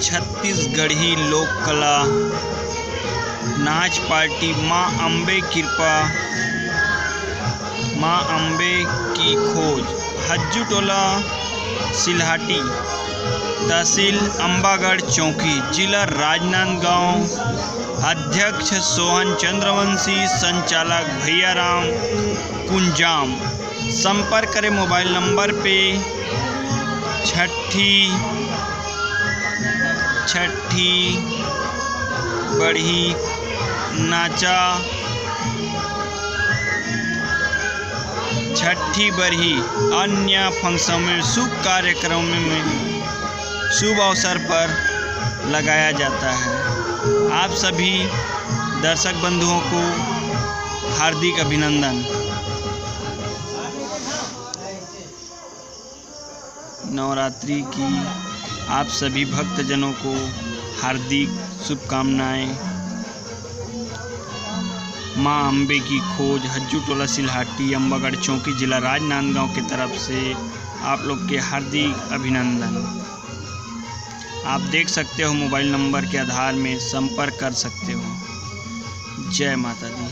छत्तीसगढ़ी लोक कला नाच पार्टी माँ अम्बे कृपा, माँ अम्बे की खोज, हज्जू टोला सिलहाटी, तहसील अम्बागढ़ चौकी, जिला राजनांदगांव, अध्यक्ष सोहन चंद्रवंशी, संचालक भैयाराम कुंजाम। संपर्क करें मोबाइल नंबर पे। छठी बढ़ी नाचा, छठी बढ़ी अन्य फंक्शन में शुभ कार्यक्रमों में शुभ अवसर पर लगाया जाता है। आप सभी दर्शक बंधुओं को हार्दिक अभिनंदन। नवरात्रि की आप सभी भक्तजनों को हार्दिक शुभकामनाएं। माँ अम्बे की खोज, हज्जू टोला सिलहाटी, अम्बागढ़ चौकी, जिला राजनांदगांव की तरफ से आप लोग के हार्दिक अभिनंदन। आप देख सकते हो मोबाइल नंबर के आधार में संपर्क कर सकते हो। जय माता दी।